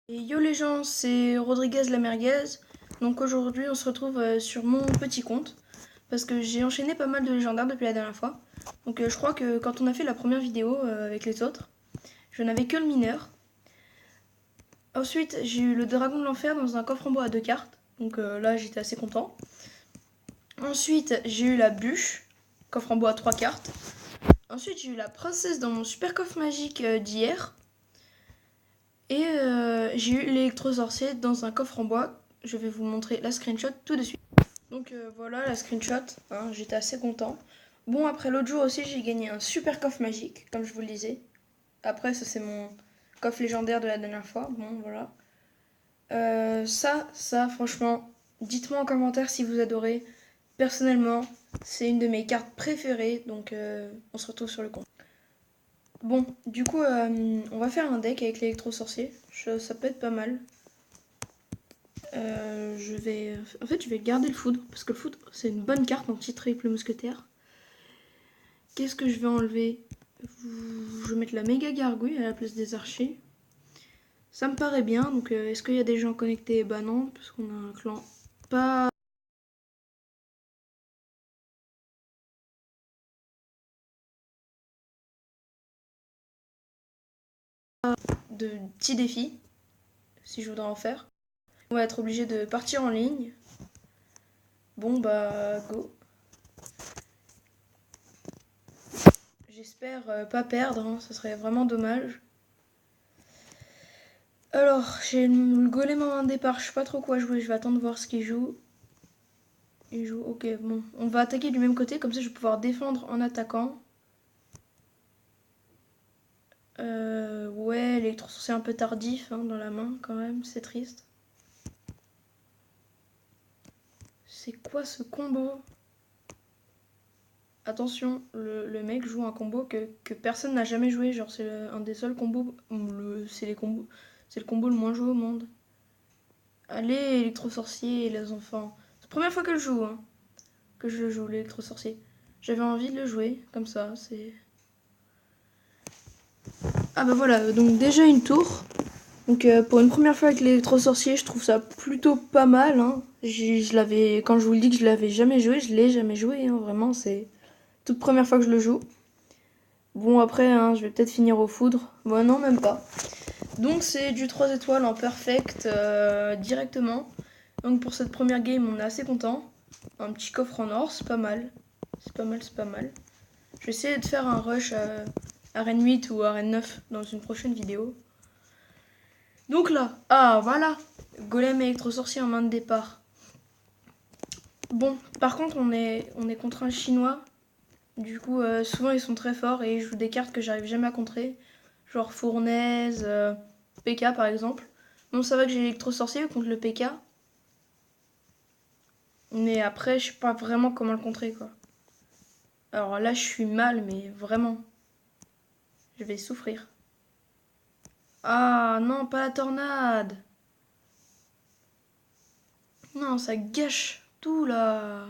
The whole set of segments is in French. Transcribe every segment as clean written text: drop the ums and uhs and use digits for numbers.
Et yo les gens, c'est Rodriguez la merguez. Donc aujourd'hui, on se retrouve sur mon petit compte parce que j'ai enchaîné pas mal de légendaires depuis la dernière fois. Donc je crois que quand on a fait la première vidéo avec les autres, je n'avais que le mineur. Ensuite, j'ai eu le dragon de l'enfer dans un coffre en bois à 2 cartes. Donc là, j'étais assez content. Ensuite, j'ai eu la bûche, coffre en bois à 3 cartes. Ensuite, j'ai eu la princesse dans mon super coffre magique d'hier. Et j'ai eu l'électro-sorcier dans un coffre en bois. Je vais vous montrer la screenshot tout de suite. Donc voilà la screenshot, hein, j'étais assez content. Bon, après l'autre jour aussi, j'ai gagné un super coffre magique, comme je vous le disais. Après, ça c'est mon coffre légendaire de la dernière fois. Bon, voilà. Ça, franchement, dites-moi en commentaire si vous adorez. Personnellement, c'est une de mes cartes préférées, donc on se retrouve sur le compte. Bon, du coup, on va faire un deck avec l'électro-sorcier. Ça peut être pas mal. Je vais garder le foudre, parce que le foudre, c'est une bonne carte anti-triple mousquetaire. Qu'est-ce que je vais enlever? Je vais mettre la méga gargouille à la place des archers. Ça me paraît bien, donc est-ce qu'il y a des gens connectés? Bah non, parce qu'on a un clan pas de petits défis, si je voudrais en faire. On va être obligé de partir en ligne. Bon bah go. J'espère pas perdre, hein, ça serait vraiment dommage. Alors, j'ai le golem en départ, je sais pas trop quoi jouer, je vais attendre de voir ce qu'il joue. Il joue, ok, bon. On va attaquer du même côté, comme ça je vais pouvoir défendre en attaquant. Ouais, l'électro c'est un peu tardif hein, dans la main quand même, c'est triste. C'est quoi ce combo? Attention, le mec joue un combo que personne n'a jamais joué, genre c'est un des seuls combos, c'est le combo le moins joué au monde. Allez, électro-sorcier, les enfants. C'est la première fois que je joue, hein, que je le joue, l'électro-sorcier. J'avais envie de le jouer, comme ça, c'est... Ah bah voilà, donc déjà une tour. Donc pour une première fois avec l'électro-sorcier, je trouve ça plutôt pas mal. Hein. Quand je vous le dis que je l'avais jamais joué, je l'ai jamais joué. Hein. Vraiment, c'est toute première fois que je le joue. Bon après, hein, je vais peut-être finir au foudre. Bon non, même pas. Donc c'est du 3 étoiles en perfect directement. Donc pour cette première game, on est assez content. Un petit coffre en or, c'est pas mal. C'est pas mal, c'est pas mal. Je vais essayer de faire un rush à Arène 8 ou Arène 9 dans une prochaine vidéo. Donc là, ah voilà, golem électro-sorcier en main de départ. Bon, par contre, on est contre un chinois. Du coup, souvent ils sont très forts et ils jouent des cartes que j'arrive jamais à contrer. Genre Fournaise, PK par exemple. Bon, ça va que j'ai l'électro-sorcier contre le PK. Mais après, je sais pas vraiment comment le contrer quoi. Alors là, je suis mal, mais vraiment. Je vais souffrir. Ah non, pas la tornade. Non, ça gâche tout là.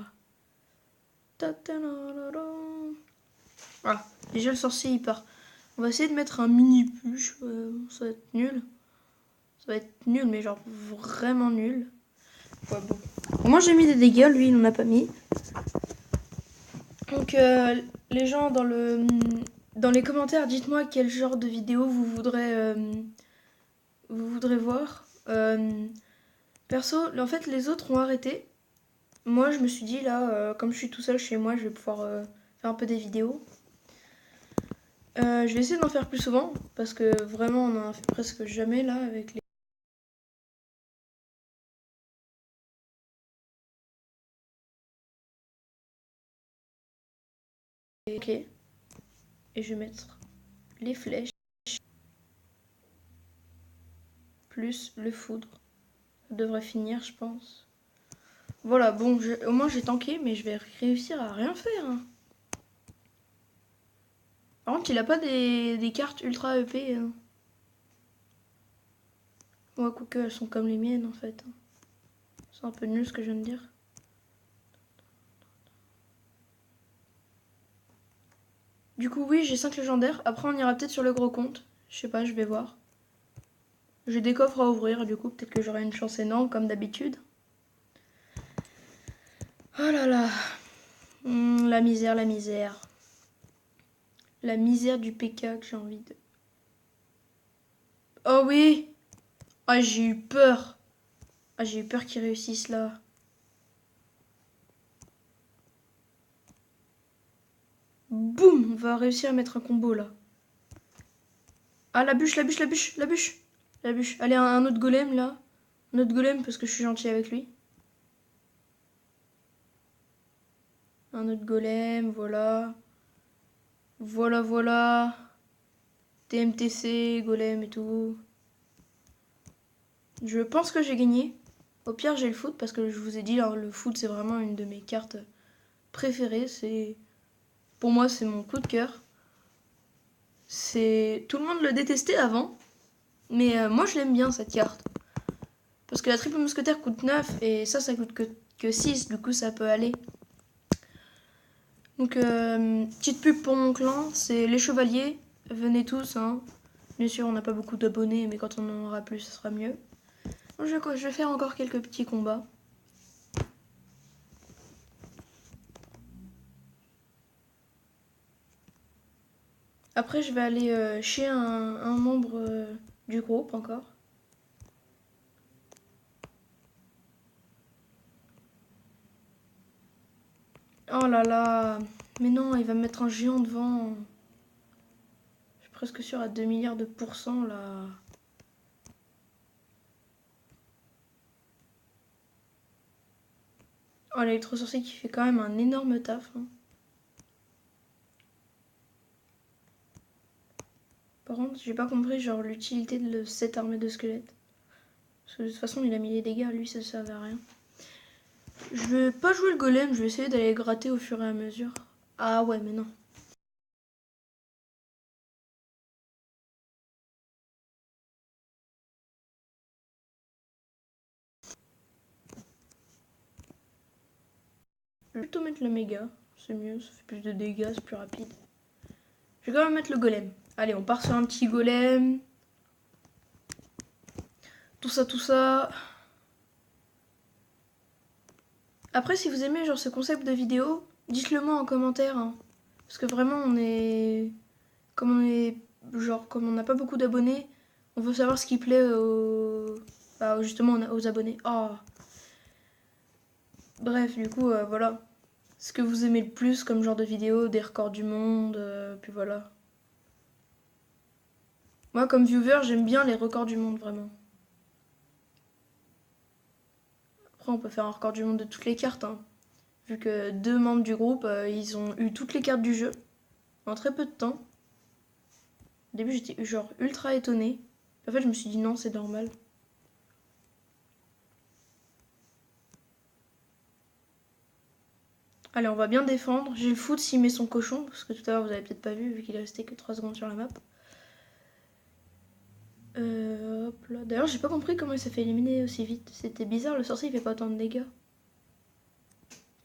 Voilà, déjà le sorcier il part. On va essayer de mettre un mini push. Ça va être nul. Ça va être nul, mais genre vraiment nul. Ouais, bon. Moi j'ai mis des dégâts, lui il en a pas mis. Donc les gens dans les commentaires, dites-moi quel genre de vidéo vous voudrez voir. Perso, en fait les autres ont arrêté. Moi je me suis dit là, comme je suis tout seul chez moi, je vais pouvoir faire un peu des vidéos. Je vais essayer d'en faire plus souvent parce que vraiment on en fait presque jamais là avec les. Ok. Et je vais mettre les flèches plus le foudre. Ça devrait finir, je pense. Voilà, bon, au moins j'ai tanké, mais je vais réussir à rien faire. Hein. Par contre, il a pas des cartes ultra EP. Hein. Ouais, quoique elles sont comme les miennes en fait. Hein. C'est un peu nul ce que je viens de dire. Du coup, oui, j'ai 5 légendaires. Après, on ira peut-être sur le gros compte. Je sais pas, je vais voir. J'ai des coffres à ouvrir, du coup, peut-être que j'aurai une chance énorme, comme d'habitude. Oh là là. La misère, la misère. La misère du PK que j'ai envie de... Oh oui. Ah, j'ai eu peur. Ah, j'ai eu peur qu'ils réussissent là. Boum, on va réussir à mettre un combo là. Ah, la bûche, la bûche, la bûche, la bûche. La bûche. Allez, un autre golem là. Un autre golem parce que je suis gentil avec lui. Un autre golem, voilà. Voilà, voilà. TMTC, golem et tout. Je pense que j'ai gagné. Au pire, j'ai le foot parce que je vous ai dit, alors, le foot c'est vraiment une de mes cartes préférées. Pour moi, c'est mon coup de cœur. Tout le monde le détestait avant, mais moi je l'aime bien cette carte. Parce que la triple mousquetaire coûte 9 et ça coûte que 6, du coup ça peut aller. Donc, petite pub pour mon clan, c'est les chevaliers. Venez tous, hein. Bien sûr, on n'a pas beaucoup d'abonnés, mais quand on en aura plus, ça sera mieux. Je vais faire encore quelques petits combats. Après, je vais aller chez un membre du groupe encore. Oh là là. Mais non, il va me mettre un géant devant. Je suis presque sûr à 2 milliards de pourcents là. Oh, l'électrosorcier qui fait quand même un énorme taf. Hein. Par contre, j'ai pas compris genre l'utilité de cette armée de squelettes. Parce que de toute façon, il a mis les dégâts, lui ça servait à rien. Je vais pas jouer le golem, je vais essayer d'aller gratter au fur et à mesure. Ah ouais, mais non. Je vais plutôt mettre le méga, c'est mieux, ça fait plus de dégâts, c'est plus rapide. Je vais quand même mettre le golem. Allez, on part sur un petit golem. Tout ça, tout ça. Après, si vous aimez genre ce concept de vidéo, dites-le moi en commentaire. Hein. Parce que vraiment, Comme on est. Genre, comme on n'a pas beaucoup d'abonnés, on veut savoir ce qui plaît justement aux abonnés. Oh. Bref, du coup, voilà. Ce que vous aimez le plus comme genre de vidéo, des records du monde, puis voilà. Moi, comme viewer, j'aime bien les records du monde, vraiment. Après, on peut faire un record du monde de toutes les cartes, hein. Vu que 2 membres du groupe, ils ont eu toutes les cartes du jeu en très peu de temps. Au début, j'étais genre ultra étonnée. En fait, je me suis dit non, c'est normal. Allez, on va bien défendre. J'ai le foot s'il met son cochon, parce que tout à l'heure, vous avez peut-être pas vu qu'il est resté que 3 secondes sur la map. Hop là. D'ailleurs, j'ai pas compris comment il s'est fait éliminer aussi vite. C'était bizarre, le sorcier il fait pas autant de dégâts.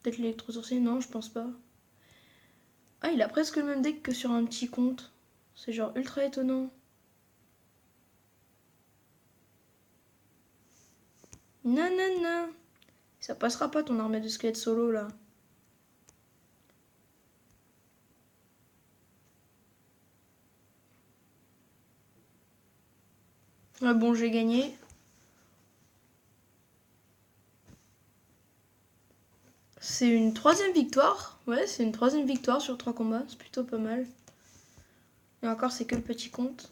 Peut-être l'électro-sorcier, non, je pense pas. Ah, il a presque le même deck que sur un petit compte. C'est genre ultra étonnant. Non, non, non. Ça passera pas ton armée de squelettes solo là. Ah bon, j'ai gagné. C'est une 3e victoire. Ouais, c'est une 3e victoire sur 3 combats. C'est plutôt pas mal. Et encore, c'est que le petit compte.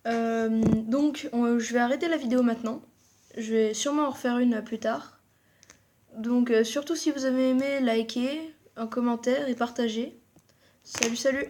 Donc, je vais arrêter la vidéo maintenant. Je vais sûrement en refaire une plus tard. Donc, surtout si vous avez aimé, likez, un commentaire et partagez. Salut, salut!